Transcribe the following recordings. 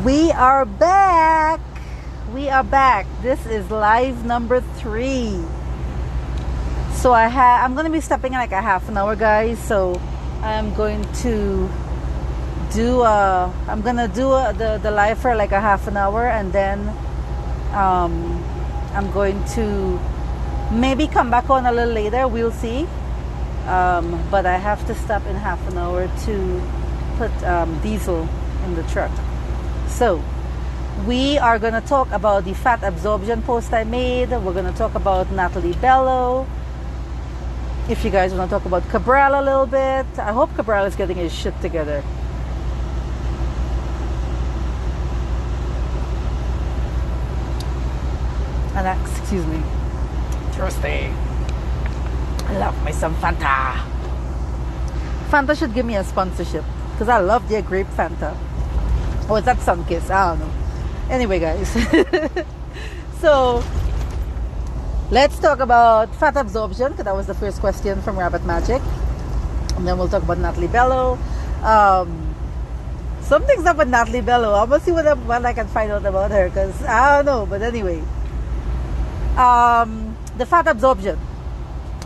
We are back. We are back. This is live number 3. So I'm going to be stopping in like a half an hour, guys. So I'm going to do the live for like a half an hour, and then I'm going to maybe come back on a little later. We'll see. But I have to stop in half an hour to put diesel in the truck. So we are going to talk about the fat absorption post I made. We're going to talk about Natalie Bello. If you guys want to talk about Cabral a little bit, I hope Cabral is getting his shit together. And excuse me, Thursday. I love me some Fanta. Fanta should give me a sponsorship because I love their grape Fanta. Or is that Sunkiss? I don't know. Anyway, guys. So let's talk about fat absorption, because that was the first question from Rabbit Magic. And then we'll talk about Natalie Bello. Something's up with Natalie Bello. I'm going to see what I can find out about her, because I don't know. But anyway. The fat absorption.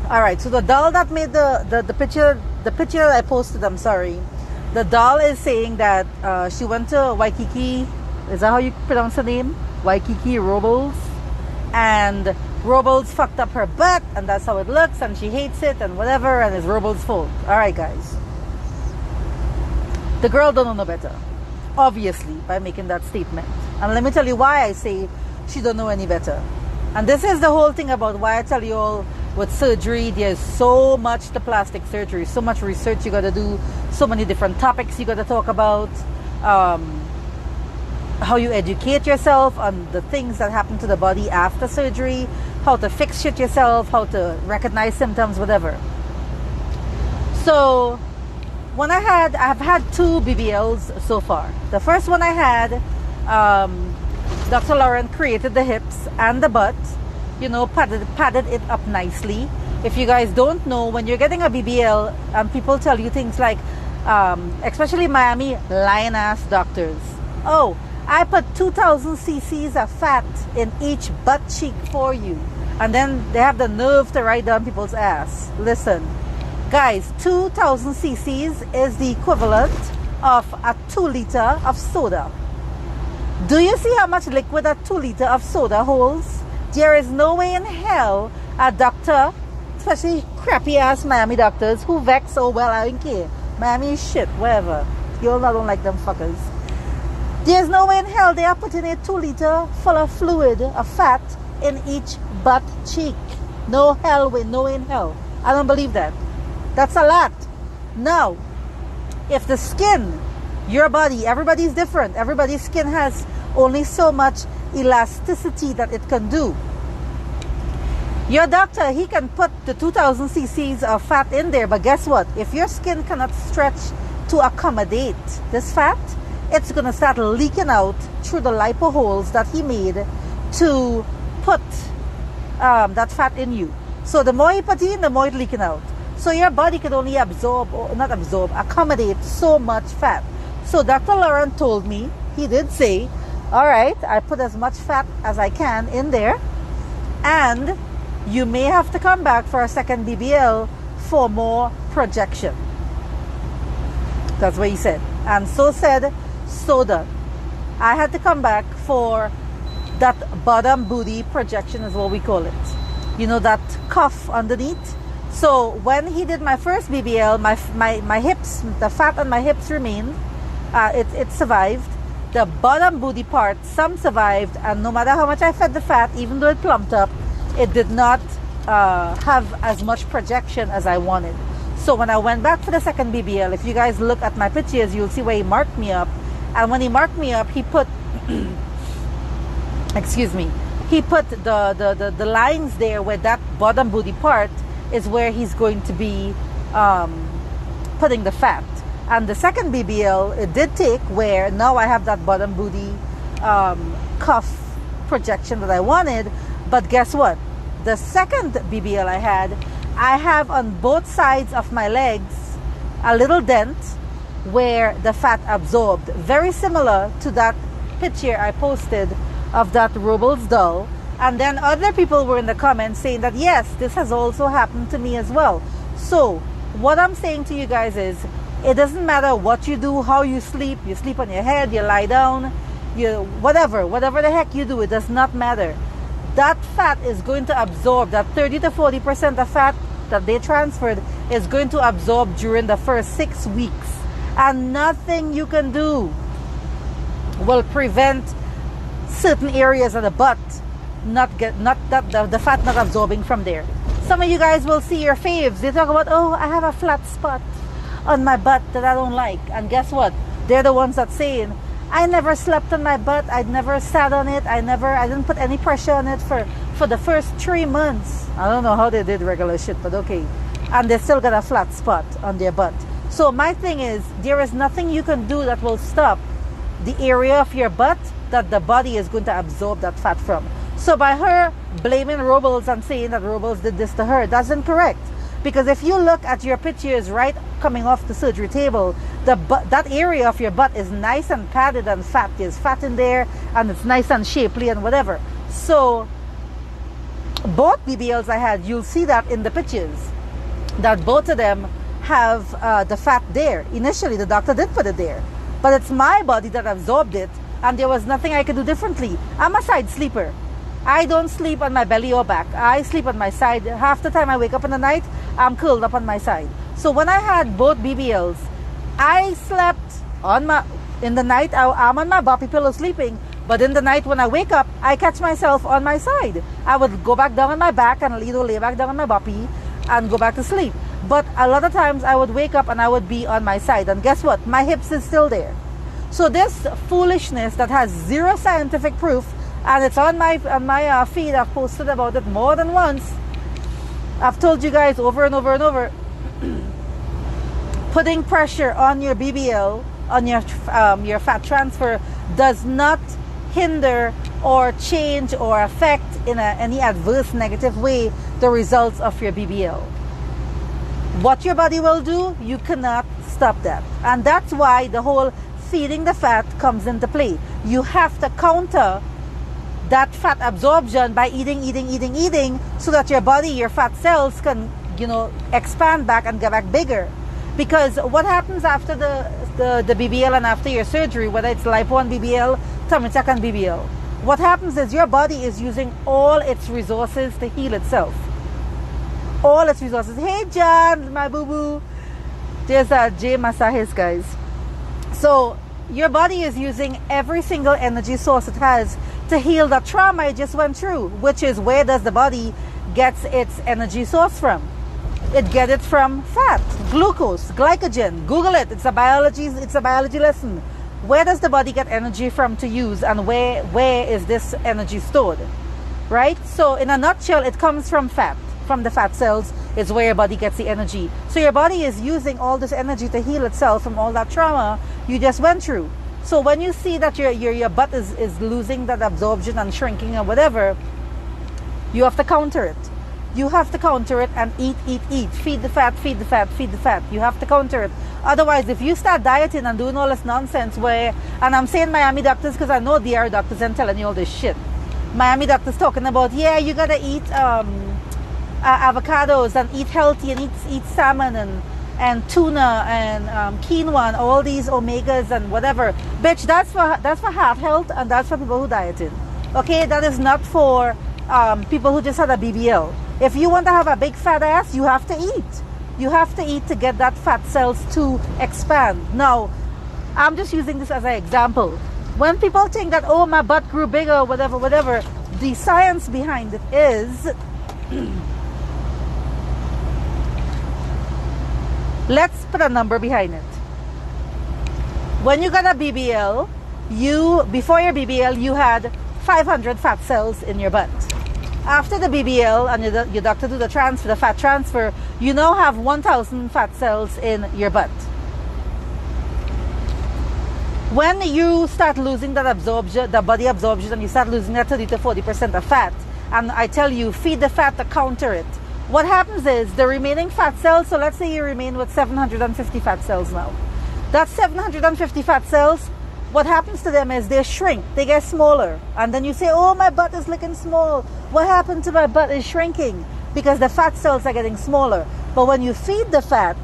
Alright, so the doll that made the picture that I posted, I'm sorry. The doll is saying that she went to Waikiki. Is that how you pronounce her name? Waikiki Robles. And Robles fucked up her butt, and that's how it looks, and she hates it, and whatever, and it's Robles' fault. Alright, guys. The girl don't know no better, obviously, by making that statement. And let me tell you why I say she don't know any better. And this is the whole thing about why I tell you all, with surgery, there's so much to plastic surgery, so much research you got to do, so many different topics you got to talk about, how you educate yourself on the things that happen to the body after surgery, how to fix shit yourself, how to recognize symptoms, whatever. So when I've had 2 BBLs so far. The first one I had, Dr. Lauren created the hips and the butt, padded it up nicely. If you guys don't know, when you're getting a BBL, people tell you things like, especially Miami lion-ass doctors, oh, I put 2,000 cc's of fat in each butt cheek for you. And then they have the nerve to write down people's ass. Listen, guys, 2,000 cc's is the equivalent of a 2 liter of soda. Do you see how much liquid a 2 liter of soda holds? There is no way in hell a doctor, especially crappy ass Miami doctors who vex, oh well, I don't care. Miami is shit, whatever. You all don't like them fuckers. There's no way in hell they are putting a 2 liter full of fluid, of fat, in each butt cheek. No hell way, no way in hell. I don't believe that. That's a lot. Now, if the skin, your body, everybody's different. Everybody's skin has only so much elasticity that it can do. Your doctor, he can put the 2,000 cc's of fat in there, but guess what? If your skin cannot stretch to accommodate this fat, it's going to start leaking out through the lipo holes that he made to put that fat in you. So the more he put in, the more it's leaking out. So your body can only accommodate so much fat. So Dr. Lauren told me, he did say, all right, I put as much fat as I can in there, and you may have to come back for a second BBL for more projection. That's what he said. And so said, so done. I had to come back for that bottom booty projection is what we call it. You know, that cuff underneath. So when he did my first BBL, my hips, the fat on my hips remained. It survived. The bottom booty part, some survived, and no matter how much I fed the fat, even though it plumped up, it did not have as much projection as I wanted. So when I went back for the second BBL, if you guys look at my pictures, you'll see where he marked me up. And when he marked me up, he put excuse me, he put the lines there where that bottom booty part is where he's going to be putting the fat. And the second BBL, it did take where now I have that bottom booty cuff projection that I wanted. But guess what? The second BBL I have on both sides of my legs a little dent where the fat absorbed, very similar to that picture I posted of that Robles doll, and then other people were in the comments saying that yes, this has also happened to me as well. So what I'm saying to you guys is, it doesn't matter what you do, how you sleep on your head, you lie down, you whatever the heck you do, it does not matter. That fat is going to absorb, that 30 to 40% of fat that they transferred is going to absorb during the first 6 weeks, and nothing you can do will prevent certain areas of the butt the fat not absorbing from there. Some of you guys will see your faves, they talk about, oh, I have a flat spot on my butt that I don't like, and guess what, they're the ones that saying, I never slept on my butt, I never sat on it, I didn't put any pressure on it for the first 3 months. I don't know how they did regular shit, but okay. And they still got a flat spot on their butt. So my thing is, there is nothing you can do that will stop the area of your butt that the body is going to absorb that fat from. So by her blaming Robles and saying that Robles did this to her, that's incorrect. Because if you look at your pictures right coming off the surgery table, that area of your butt is nice and padded and fat. There's fat in there and it's nice and shapely and whatever. So both BBLs I had, you'll see that in the pictures, that both of them have the fat there. Initially the doctor did put it there, but it's my body that absorbed it, and there was nothing I could do differently. I'm a side sleeper. I don't sleep on my belly or back. I sleep on my side. Half the time I wake up in the night, I'm curled up on my side. So when I had both BBLs, I slept in the night, I'm on my boppy pillow sleeping, but in the night when I wake up, I catch myself on my side. I would go back down on my back and lay back down on my boppy and go back to sleep. But a lot of times I would wake up and I would be on my side, and guess what? My hips is still there. So this foolishness that has zero scientific proof, and it's on my feed, I've posted about it more than once. I've told you guys over and over and over, putting pressure on your BBL, on your fat transfer, does not hinder or change or affect in any adverse negative way the results of your BBL. What your body will do, you cannot stop that. And that's why the whole feeding the fat comes into play. You have to counter that fat absorption by eating, so that your body, your fat cells can, expand back and get back bigger. Because what happens after the BBL and after your surgery, whether it's lipo and BBL, tummy tuck and BBL, what happens is your body is using all its resources to heal itself. All its resources. Hey John, my boo-boo. There's Jay Masahis, guys. So your body is using every single energy source it has to heal the trauma it just went through, which is, where does the body gets its energy source from? It gets it from fat, glucose, glycogen. Google it. It's a biology lesson. Where does the body get energy from to use, and where is this energy stored? Right? So in a nutshell, it comes from fat. From the fat cells is where your body gets the energy. So your body is using all this energy to heal itself from all that trauma you just went through. So when you see that your butt is losing that absorption and shrinking or whatever, you have to counter it. You have to counter it and eat. Feed the fat. You have to counter it. Otherwise, if you start dieting and doing all this nonsense and I'm saying Miami doctors because I know they are doctors and telling you all this shit. Miami doctors talking about, yeah, you gotta eat avocados and eat healthy and eat salmon and tuna and quinoa and all these omegas and whatever. Bitch, that's for heart health, and that's for people who dieting. Okay, that is not for people who just had a BBL. If you want to have a big fat ass, you have to eat. You have to eat to get that fat cells to expand. Now, I'm just using this as an example. When people think that, oh, my butt grew bigger, whatever, the science behind it is let's put a number behind it. When you got a BBL, before your BBL, you had 500 fat cells in your butt. After the BBL and your doctor do the fat transfer, you now have 1,000 fat cells in your butt. When you start losing that absorption, the body absorption, and you start losing that 30 to 40% of fat, and I tell you, feed the fat to counter it, what happens is the remaining fat cells, so let's say you remain with 750 fat cells now. That 750 fat cells what happens to them is they shrink, they get smaller. And then you say, oh, my butt is looking small. What happened to my butt is shrinking because the fat cells are getting smaller. But when you feed the fat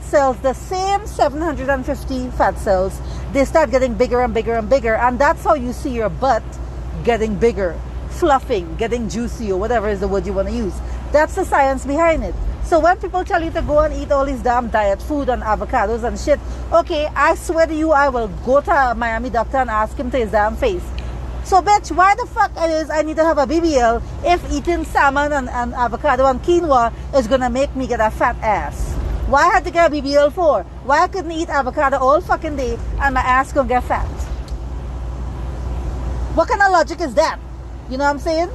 cells, the same 750 fat cells, they start getting bigger and bigger and bigger. And that's how you see your butt getting bigger, fluffing, getting juicy, or whatever is the word you want to use. That's the science behind it. So when people tell you to go and eat all these damn diet food and avocados and shit, okay, I swear to you, I will go to a Miami doctor and ask him to his damn face. So bitch, why the fuck it is I need to have a BBL if eating salmon and avocado and quinoa is gonna make me get a fat ass? Why I had to get a BBL for? Why I couldn't eat avocado all fucking day and my ass gonna get fat? What kind of logic is that? You know what I'm saying?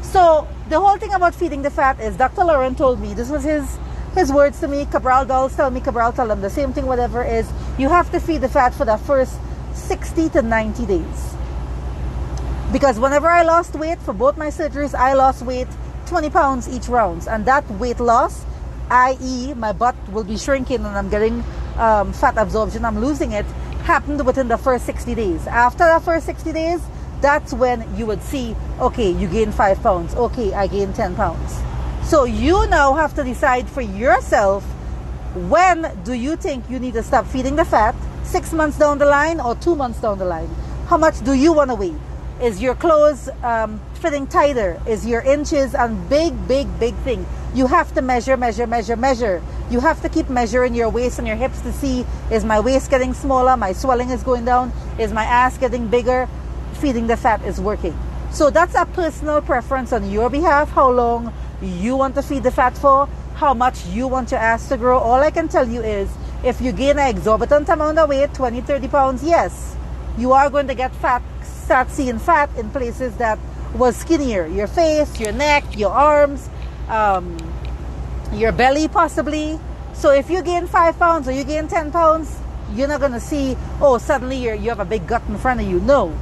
So the whole thing about feeding the fat is Dr. Lauren told me, this was his words to me, Cabral dolls tell me, Cabral tell them the same thing, whatever, is you have to feed the fat for the first 60 to 90 days. Because whenever I lost weight for both my surgeries, I lost weight 20 pounds each round. And that weight loss, i.e. my butt will be shrinking and I'm getting fat absorption, I'm losing it, happened within the first 60 days. After the first 60 days, that's when you would see, okay, you gain 5 pounds. Okay, I gained 10 pounds. So you now have to decide for yourself, when do you think you need to stop feeding the fat? 6 months down the line or 2 months down the line? How much do you want to weigh? Is your clothes fitting tighter? Is your inches? And big thing. You have to measure. You have to keep measuring your waist and your hips to see, is my waist getting smaller? My swelling is going down? Is my ass getting bigger? Feeding the fat is working. So that's a personal preference on your behalf, how long you want to feed the fat for, how much you want your ass to grow. All I can tell you is, if you gain an exorbitant amount of weight, 20, 30 pounds, yes, you are going to get fat, start seeing fat in places that was skinnier. Your face, your neck, your arms, your belly possibly. So if you gain 5 pounds or you gain 10 pounds, you're not going to see, oh, suddenly you have a big gut in front of you. No.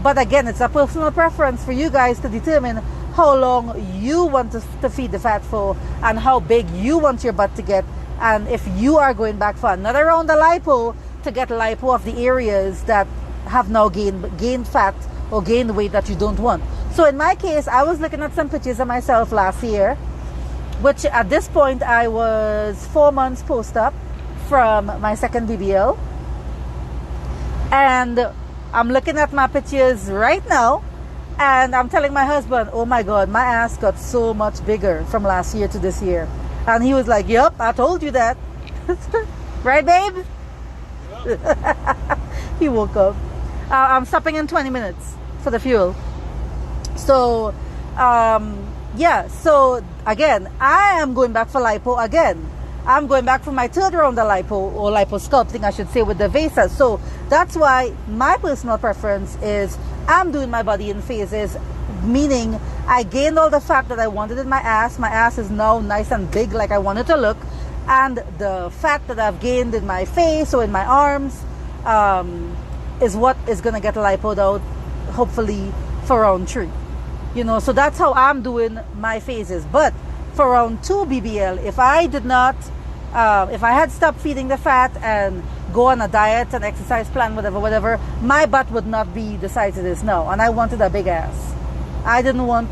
But again, it's a personal preference for you guys to determine how long you want to feed the fat for and how big you want your butt to get. And if you are going back for another round of lipo, to get lipo of the areas that have now gained fat or gained weight that you don't want. So in my case, I was looking at some pictures of myself last year, which at this point I was 4 months post-op from my second BBL. And I'm looking at my pictures right now, and I'm telling my husband, oh my God, my ass got so much bigger from last year to this year. And he was like, yep, I told you that. Right, babe? Yep. He woke up. I'm stopping in 20 minutes for the fuel. So, yeah, so again, I am going back for lipo again. I'm going back for my third round of lipo, or liposculpting, I should say, with the VESA. So that's why my personal preference is I'm doing my body in phases, meaning I gained all the fat that I wanted in my ass. My ass is now nice and big like I want it to look. And the fat that I've gained in my face or in my arms is what is going to get lipoed out, hopefully, for round 3. You know, so that's how I'm doing my phases. But for round 2 BBL, if I did not, if I had stopped feeding the fat and go on a diet and exercise plan, whatever, my butt would not be the size it is now. And I wanted a big ass. I didn't want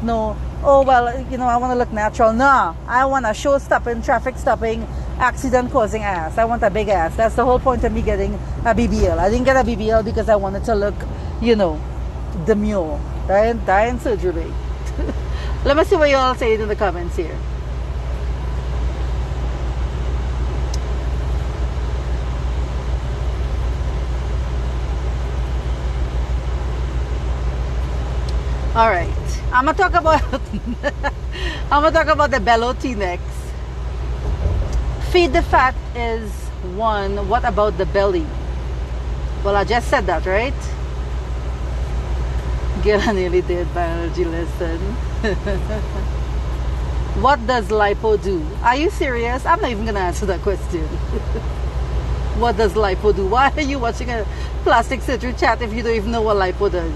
oh, well, you know, I want to look natural. No, I want a show-stopping, traffic-stopping, accident-causing ass. I want a big ass. That's the whole point of me getting a BBL. I didn't get a BBL because I wanted to look, you know, demure. Dying surgery. Let me see what you all say in the comments here. All right, I'm gonna talk about the bellow T-necks. Feed the fat is one. What about the belly? Well, I just said that, right? Girl, I nearly did biology lesson. What does lipo do? Are you serious? I'm not even gonna answer that question. What does lipo do? Why are you watching a plastic surgery chat if you don't even know what lipo does?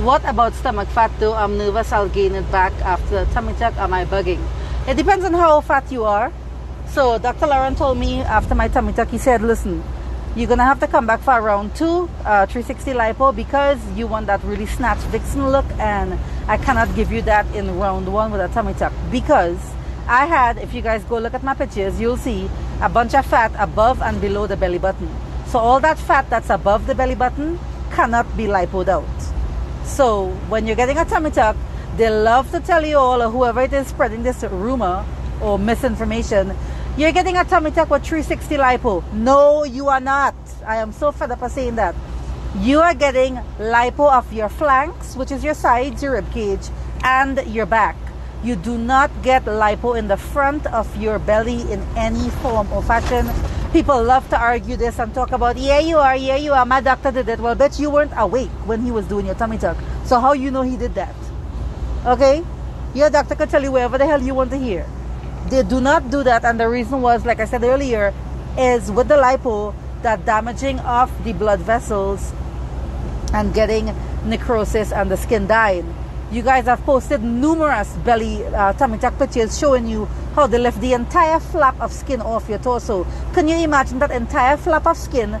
What about stomach fat though? I'm nervous I'll gain it back after the tummy tuck. Am I bugging? It depends on how fat you are. So Dr. Lauren told me after my tummy tuck, he said, listen, you're gonna have to come back for around 2 360 lipo, because you want that really snatched vixen look, and I cannot give you that in round 1 with a tummy tuck, because I had, if you guys go look at my pictures, you'll see a bunch of fat above and below the belly button. So all that fat that's above the belly button cannot be lipoed out. So when you're getting a tummy tuck, they love to tell you all, or whoever it is spreading this rumor or misinformation, you're getting a tummy tuck with 360 lipo. No, you are not. I am so fed up of saying that. You are getting lipo of your flanks, which is your sides, your rib cage, and your back. You do not get lipo in the front of your belly in any form or fashion. People love to argue this and talk about, yeah you are, my doctor did it. Well, bitch, you weren't awake when he was doing your tummy tuck. So how you know he did that? Okay? Your doctor could tell you whatever the hell you want to hear. They do not do that, and the reason was, like I said earlier, is with the lipo, that damaging of the blood vessels and getting necrosis and the skin dying. You guys have posted numerous belly tummy tuck pictures showing you how they lift the entire flap of skin off your torso. Can you imagine that entire flap of skin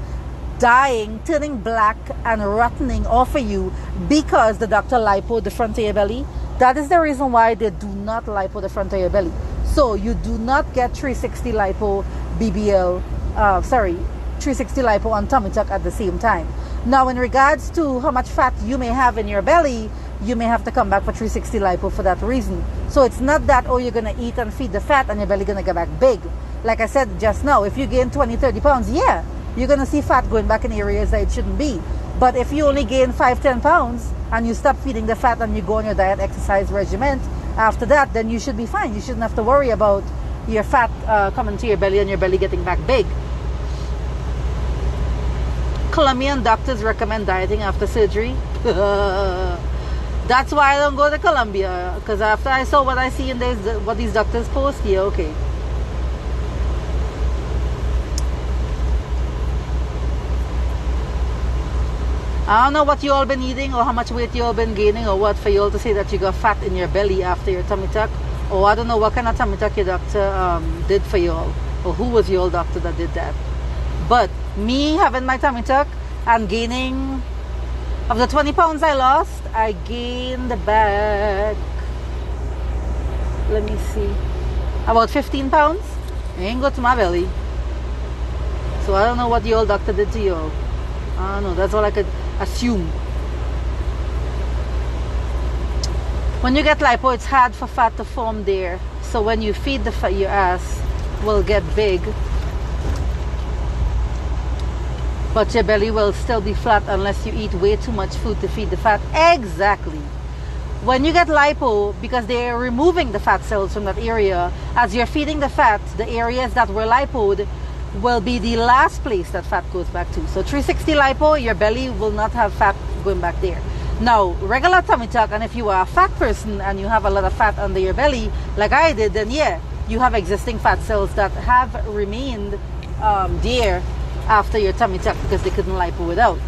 dying, turning black and rotting off of you because the doctor lipoed the front of your belly? That is the reason why they do not lipo the front of your belly. So you do not get 360 lipo BBL, 360 lipo on tummy tuck at the same time. Now, in regards to how much fat you may have in your belly, you may have to come back for 360 lipo for that reason. So it's not that, oh, you're going to eat and feed the fat and your belly going to get back big. Like I said just now, if you gain 20, 30 pounds, yeah, you're going to see fat going back in areas that it shouldn't be. But if you only gain 5, 10 pounds and you stop feeding the fat and you go on your diet exercise regimen, after that, then you should be fine. You shouldn't have to worry about your fat coming to your belly and your belly getting back big. Colombian doctors recommend dieting after surgery. That's why I don't go to Colombia, because after I saw what I see in this, what these doctors post, yeah, okay. I don't know what you all been eating or how much weight you all been gaining or what for you all to say that you got fat in your belly after your tummy tuck. Or I don't know what kind of tummy tuck your doctor did for you all, or who was your doctor that did that. But me having my tummy tuck and gaining, of the 20 pounds I lost, I gained back, let me see, about 15 pounds. I ain't go to my belly. So I don't know what your old doctor did to you all. I don't know, that's all I could assume. When you get lipo, it's hard for fat to form there. So when you feed the fat, your ass will get big, but your belly will still be flat unless you eat way too much food to feed the fat. Exactly. When you get lipo, because they're removing the fat cells from that area, as you're feeding the fat, the areas that were lipoed will be the last place that fat goes back to. So 360 lipo, your belly will not have fat going back there. Now, regular tummy tuck, and if you are a fat person and you have a lot of fat under your belly, like I did, then yeah, you have existing fat cells that have remained there after your tummy tuck because they couldn't lipo without.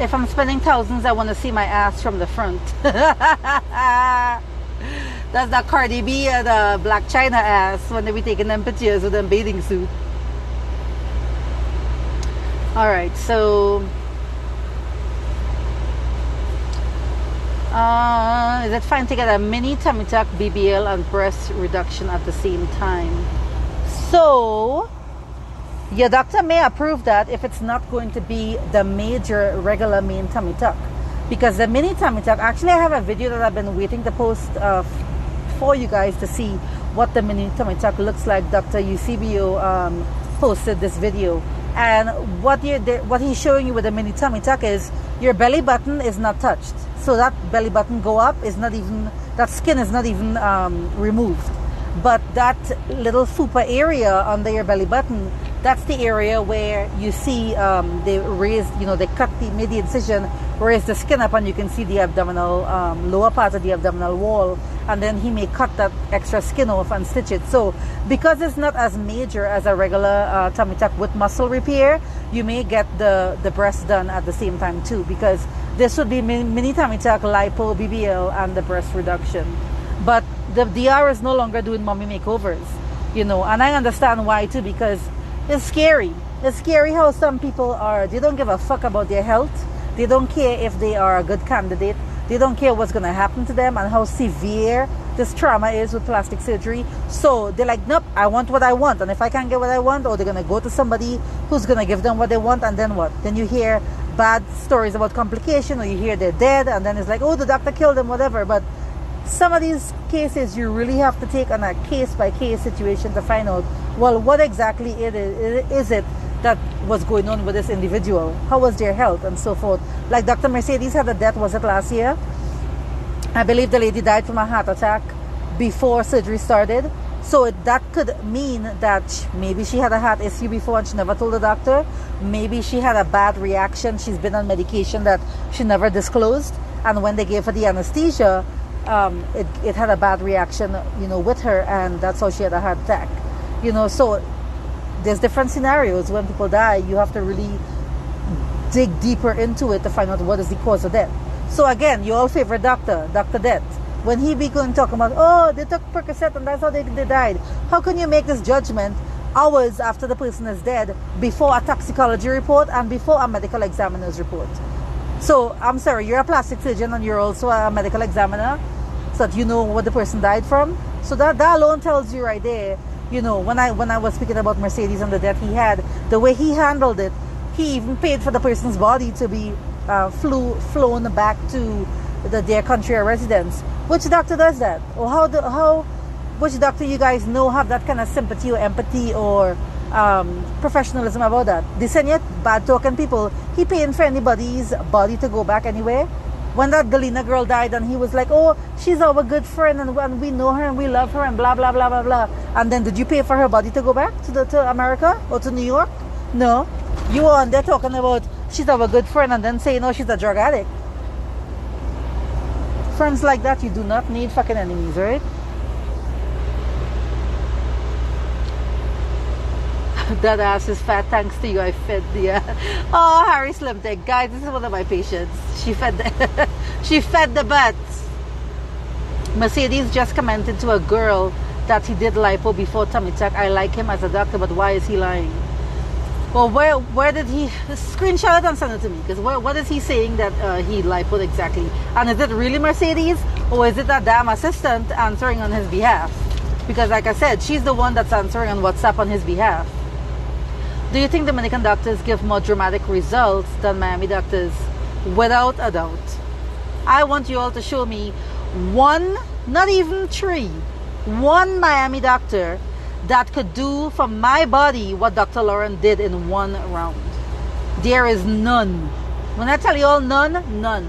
If I'm spending thousands, I want to see my ass from the front. That's the Cardi B and the Black China ass when they be taking them pictures with them bathing suit. Alright, so is it fine to get a mini tummy tuck, BBL, and breast reduction at the same time? So your doctor may approve that if it's not going to be the major regular main tummy tuck. Because the mini tummy tuck, actually I have a video that I've been waiting to post for you guys to see what the mini tummy tuck looks like. Dr. Eusebio posted this video. And what he's showing you with the mini tummy tuck is your belly button is not touched. So that belly button go up is not even, that skin is not even removed. But that little fupa area under your belly button, that's the area where you see they raise, they cut made the incision, raise the skin up, and you can see the abdominal, lower part of the abdominal wall and then he may cut that extra skin off and stitch it. So because it's not as major as a regular tummy tuck with muscle repair, you may get the breast done at the same time too, because this would be mini tummy tuck, lipo, BBL, and the breast reduction. But the DR is no longer doing mommy makeovers, you know, and I understand why too, because it's scary. It's scary how some people are, they don't give a fuck about their health. They don't care if they are a good candidate. They don't care what's going to happen to them and how severe this trauma is with plastic surgery. So they're like, nope, I want what I want. And if I can't get what I want, or they're going to go to somebody who's going to give them what they want, and then what? Then you hear bad stories about complication, or you hear they're dead, and then it's like, oh, the doctor killed them, whatever. But some of these cases you really have to take on a case-by-case situation to find out, well, what exactly is it that was going on with this individual? How was their health and so forth? Like Dr. Mercedes had a death, was it last year? I believe the lady died from a heart attack before surgery started. So that could mean that maybe she had a heart issue before and she never told the doctor. Maybe she had a bad reaction. She's been on medication that she never disclosed. And when they gave her the anesthesia, it had a bad reaction, you know, with her, and that's how she had a heart attack. You know, so there's different scenarios when people die. You have to really dig deeper into it to find out what is the cause of death. So again, your all favorite doctor, Dr. Death, when he be going talking about, oh, they took Percocet and that's how they died. How can you make this judgment hours after the person is dead, before a toxicology report and before a medical examiner's report? So I'm sorry, you're a plastic surgeon and you're also a medical examiner, so that you know what the person died from. So that alone tells you right there. You know, when I was speaking about Mercedes and the death he had, the way he handled it, he even paid for the person's body to be flown back to their country or residence. Which doctor does that? Or which doctor you guys know have that kind of sympathy or empathy or professionalism about that? They send you bad talking people. He paying for anybody's body to go back anywhere. When that Galena girl died and he was like, oh, she's our good friend and we know her and we love her and blah, blah, blah, blah, blah. And then did you pay for her body to go back to America or to New York? No. You were on there talking about she's our good friend and then saying, oh, she's a drug addict. Friends like that, you do not need fucking enemies, right? That ass is fat thanks to you. I fed the oh, Harry Slim Tech. Guys, this is one of my patients. She fed the butt. Mercedes just commented to a girl that he did lipo before tummy tuck. I like him as a doctor, but why is he lying? Well, where did he screenshot it and send it to me? Because what is he saying that he lipoed exactly? And is it really Mercedes, or is it a damn assistant answering on his behalf? Because like I said, she's the one that's answering on WhatsApp on his behalf. Do you think Dominican doctors give more dramatic results than Miami doctors? Without a doubt. I want you all to show me one, not even three, one Miami doctor that could do for my body what Dr. Lauren did in one round. There is none. When I tell you all none, none.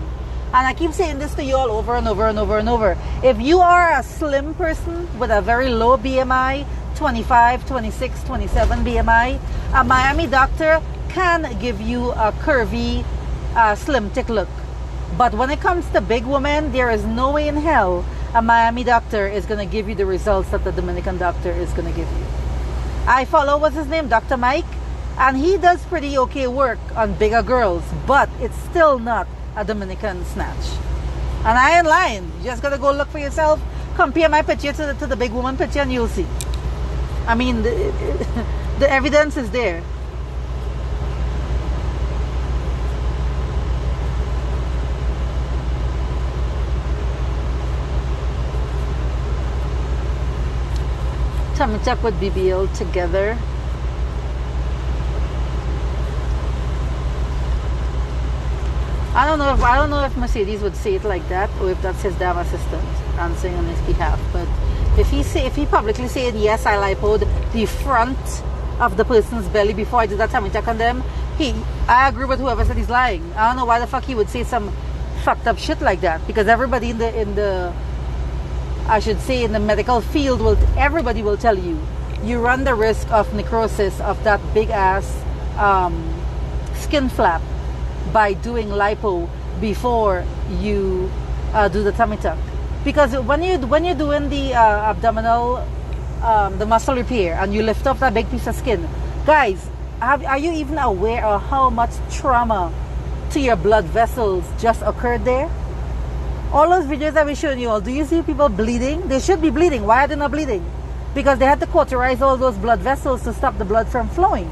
And I keep saying this to you all over and over and over and over. If you are a slim person with a very low BMI, 25, 26, 27 BMI, a Miami doctor can give you a curvy, slim thick look. But when it comes to big women, there is no way in hell a Miami doctor is going to give you the results that the Dominican doctor is going to give you. I follow, what's his name, Dr. Mike, and he does pretty okay work on bigger girls, but it's still not a Dominican snatch. And I ain't lying. You just got to go look for yourself, compare my picture to the big woman picture, and you'll see. I mean, the evidence is there. Tummy tuck with BBL together. I don't know if Mercedes would say it like that, or if that's his damn assistant answering on his behalf. But if he publicly said, yes, I lipoed the front of the person's belly before I did that tummy tuck on them, I agree with whoever said he's lying. I don't know why the fuck he would say some fucked up shit like that, because everybody in the I should say in the medical field everybody will tell you run the risk of necrosis of that big ass skin flap by doing lipo before you do the tummy tuck. Because when you're doing the abdominal, the muscle repair, and you lift up that big piece of skin, guys, are you even aware of how much trauma to your blood vessels just occurred there? All those videos that we showing you all, do you see people bleeding? They should be bleeding. Why are they not bleeding? Because they had to cauterize all those blood vessels to stop the blood from flowing.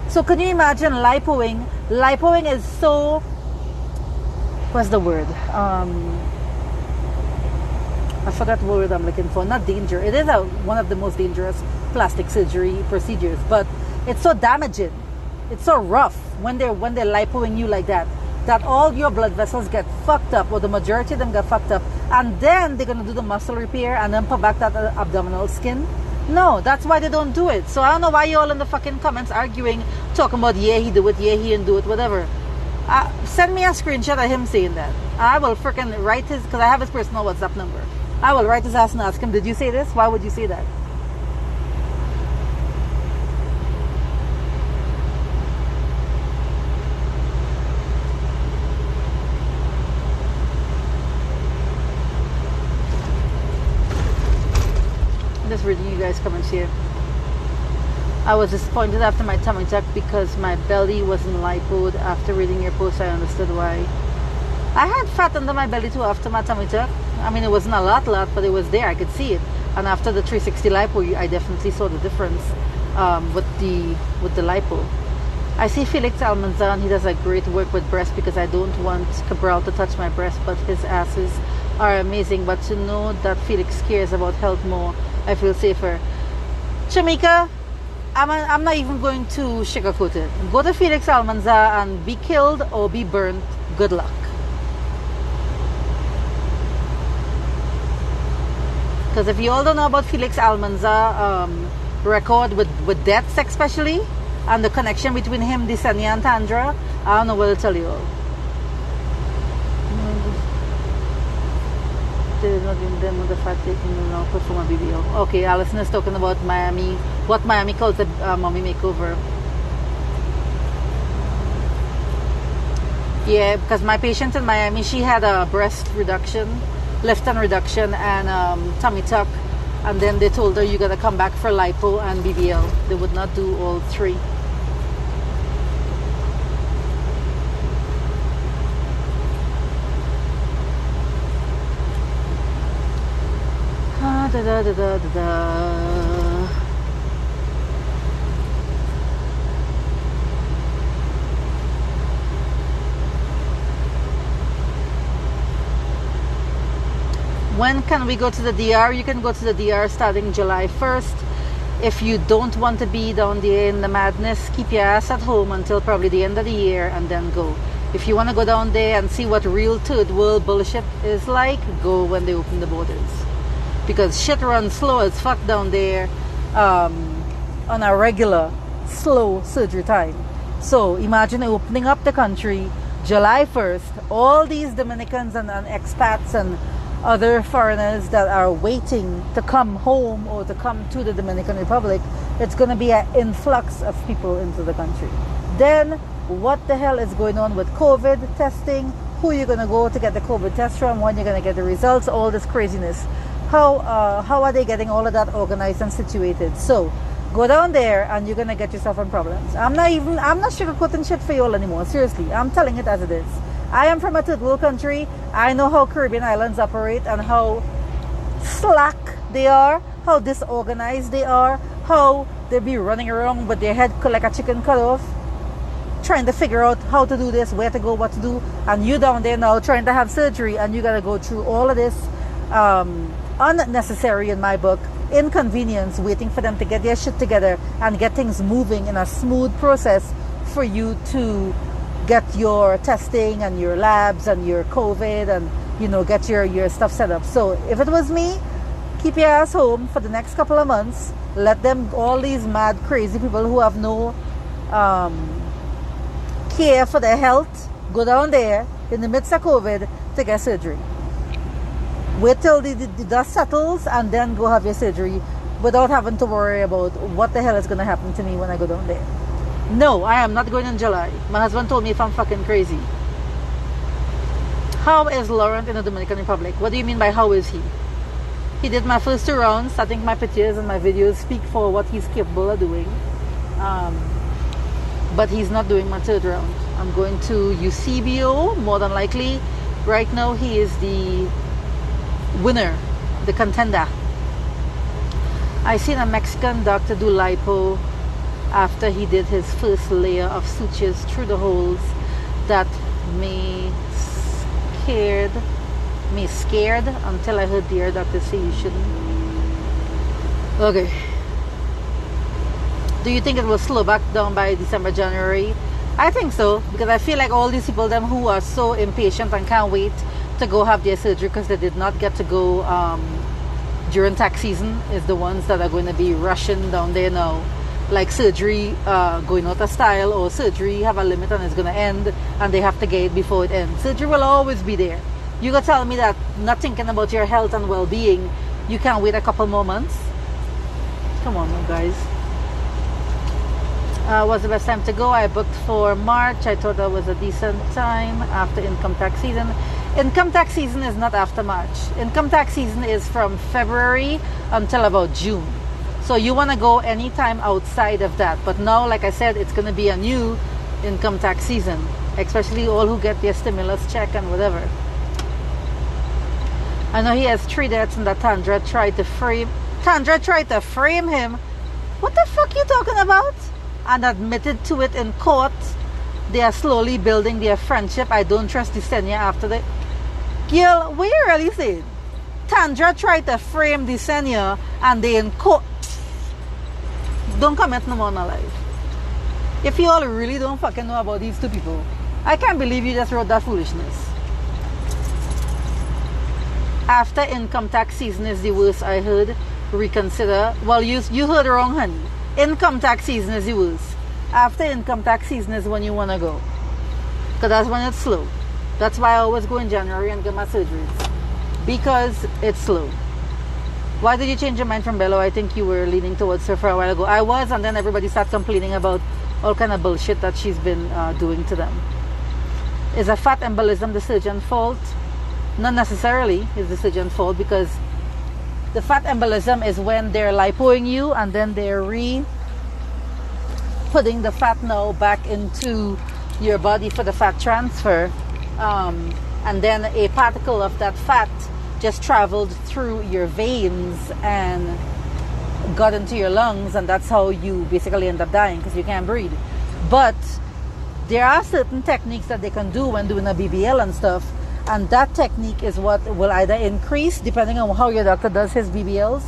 So can you imagine lipoing? Lipoing is so, what's the word? I forgot what word I'm looking for. Not danger. It is one of the most dangerous plastic surgery procedures, but it's so damaging. It's so rough when they're lipoing you like that all your blood vessels get fucked up, or the majority of them get fucked up, and then they're gonna do the muscle repair and then put back that abdominal skin. No, that's why they don't do it. So I don't know why you all in the fucking comments arguing, talking about yeah he do it, yeah he didn't do it, whatever. Send me a screenshot of him saying that. I will freaking write his, because I have his personal WhatsApp number. I will write his ass and ask him, did you say this? Why would you say that? Just reading you guys' comments here. I was disappointed after my tummy tuck because my belly wasn't lipoed. After reading your post, I understood why. I had fat under my belly too after my tummy tuck. I mean, it wasn't a lot, but it was there. I could see it. And after the 360 lipo, I definitely saw the difference with the lipo. I see Felix Almanzar, he does a great work with breast, because I don't want Cabral to touch my breast, but his asses are amazing. But to know that Felix cares about health more, I feel safer. Shamika, I'm not even going to sugarcoat it. Go to Felix Almanzar and be killed or be burnt. Good luck. Because if you all don't know about Felix Almanzar record with deaths especially, and the connection between him, Desenia, and Tandra, I don't know what to tell you all. They're not doing them with the fact taking now perform a BBL. Okay, Alison is talking about Miami, what Miami calls the mommy makeover. Yeah, because my patient in Miami, she had a breast reduction, left and reduction, and tummy tuck, and then they told her you gotta come back for lipo and BBL. They would not do all three. Da, da, da, da, da, da. When can we go to the DR? You can go to the DR starting July 1st. If you don't want to be down there in the madness, keep your ass at home until probably the end of the year and then go. If you want to go down there and see what real third world bullshit is like, go when they open the borders. Because shit runs slow as fuck down there on a regular slow surgery time. So imagine opening up the country July 1st. All these Dominicans and expats and other foreigners that are waiting to come home or to come to the Dominican Republic, it's going to be an influx of people into the country. Then what the hell is going on with COVID testing? Who you're going to go to get the COVID test from? When you're going to get the results? All this craziness. How are they getting all of that organized and situated? So go down there and you're gonna get yourself in problems. I'm not sugarcoating shit for you all anymore. Seriously, I'm telling it as it is. I am from a third world country. I know how Caribbean islands operate and how slack they are, how disorganized they are, how they be running around with their head like a chicken cut off, trying to figure out how to do this, where to go, what to do, and you down there now trying to have surgery, and you gotta go through all of this unnecessary, in my book, inconvenience, waiting for them to get their shit together and get things moving in a smooth process for you to get your testing and your labs and your COVID and, you know, get your stuff set up. So if it was me, keep your ass home for the next couple of months. Let them, all these mad crazy people who have no care for their health, go down there in the midst of COVID to get surgery. Wait till the dust settles and then go have your surgery without having to worry about what the hell is going to happen to me when I go down there. No, I am not going in July. My husband told me if I'm fucking crazy. How is Laurent in the Dominican Republic? What do you mean by how is he? He did my first 2 rounds. I think my pictures and my videos speak for what he's capable of doing. But he's not doing my 3rd round. I'm going to Eusebio, more than likely. Right now, he is the winner, the contender. I seen a Mexican doctor do lipo after he did his first layer of sutures through the holes. That scared until I heard the doctor say you shouldn't. Okay. Do you think it will slow back down by December, January? I think so, because I feel like all these people them who are so impatient and can't wait to go have their surgery because they did not get to go during tax season is the ones that are going to be rushing down there now. Like surgery going out of style, or surgery have a limit and it's going to end and they have to get it before it ends. Surgery will always be there. You gonna tell me that not thinking about your health and well-being, you can't wait a couple more months? Come on, guys. Was the best time to go? I booked for March. I thought that was a decent time after income tax season. Income tax season is not after March. Income tax season is from February until about June. So you want to go anytime outside of that. But now, like I said, it's going to be a new income tax season, especially all who get their stimulus check and whatever. I know he has 3 deaths and that Tandra tried to frame him. What the fuck you talking about? And admitted to it in court. They are slowly building their friendship. I don't trust Desenia after that. Girl, what you really saying? Tandra tried to frame Desenia and they in court. Don't comment no more in my life. If you all really don't fucking know about these 2 people, I can't believe you just wrote that foolishness. After income tax season is the worst, I heard. Reconsider. Well, you heard wrong, honey. Income tax season is the worst. After income tax season is when you want to go. Because that's when it's slow. That's why I always go in January and get my surgeries. Because it's slow. Why did you change your mind from Bello? I think you were leaning towards her for a while ago. I was, and then everybody started complaining about all kind of bullshit that she's been doing to them. Is a fat embolism the surgeon's fault? Not necessarily is the surgeon's fault, because the fat embolism is when they're lipoing you and then they're putting the fat now back into your body for the fat transfer. And then a particle of that fat just traveled through your veins and got into your lungs, and that's how you basically end up dying because you can't breathe. But there are certain techniques that they can do when doing a BBL and stuff, and that technique is what will either increase, depending on how your doctor does his BBLs,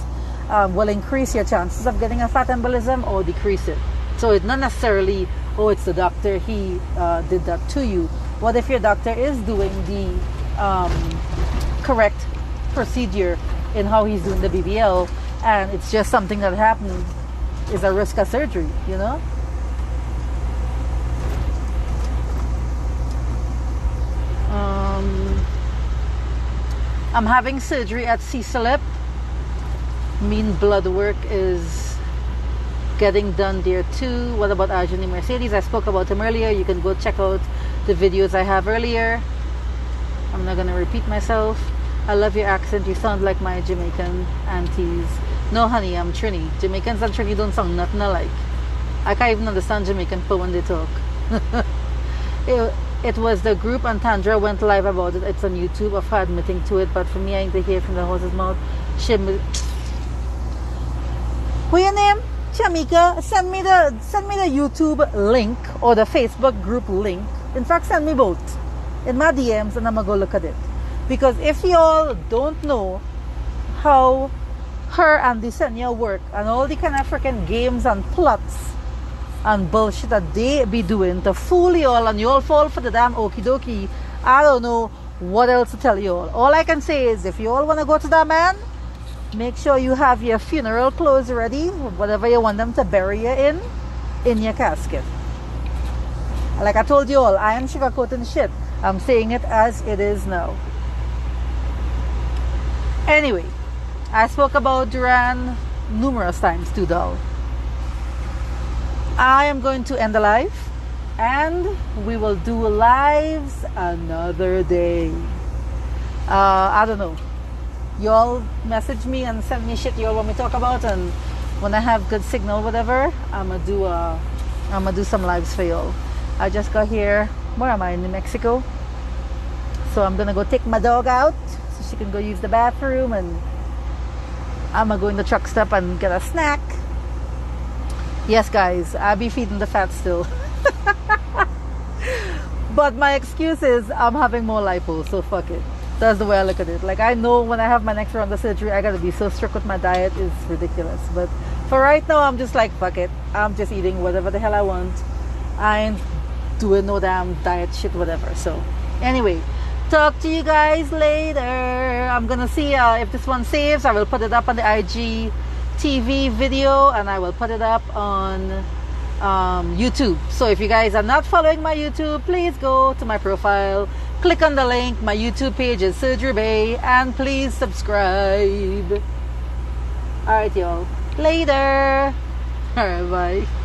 will increase your chances of getting a fat embolism or decrease it. So it's not necessarily, oh, it's the doctor, he did that to you. What if your doctor is doing the correct procedure in how he's doing the BBL, and it's just something that happened, is a risk of surgery, you know? I'm having surgery at C-Slip. Mean blood work is getting done there too. What about Arjun Mercedes? I spoke about him earlier. You can go check out the videos I have earlier. I'm not gonna repeat myself. I love your accent. You sound like my Jamaican aunties. No, honey, I'm Trini. Jamaicans and Trini don't sound nothing alike. I can't even understand Jamaican people when they talk. It was the group, and Tandra went live about it. It's on YouTube of her admitting to it, but for me, I need to hear from the horse's mouth. What's your name? Shamika, send me the YouTube link or the Facebook group link. In fact, send me both in my DMs, and I'm gonna go look at it. Because if y'all don't know how her and Desenia work and all the kind of freaking games and plots and bullshit that they be doing to fool y'all, and y'all fall for the damn okie dokie, I don't know what else to tell y'all. All I can say is, if y'all want to go to that man, make sure you have your funeral clothes ready, whatever you want them to bury you in your casket. Like I told you all, I am sugarcoating shit. I'm saying it as it is now. Anyway, I spoke about Duran numerous times too, doll. I am going to end the live, and we will do lives another day. I don't know. You all message me and send me shit you all want me to talk about, and when I have good signal, whatever, I'm gonna do some lives for y'all. I just got here. Where am I? In New Mexico. So I'm gonna go take my dog out so she can go use the bathroom, and I'm gonna go in the truck stop and get a snack. Yes, guys, I'll be feeding the fat still. But my excuse is I'm having more lipo, so fuck it. That's the way I look at it. Like, I know when I have my next round of surgery, I gotta be so strict with my diet. It's ridiculous. But for right now, I'm just like, fuck it. I'm just eating whatever the hell I want. I ain't doing no damn diet shit, whatever. So anyway, talk to you guys later. I'm gonna see if this one saves. I will put it up on the IG TV video, and I will put it up on YouTube. So if you guys are not following my YouTube, please go to my profile, click on the link. My YouTube page is Surgery Bay, and please subscribe. Alright, y'all, later. Alright, bye.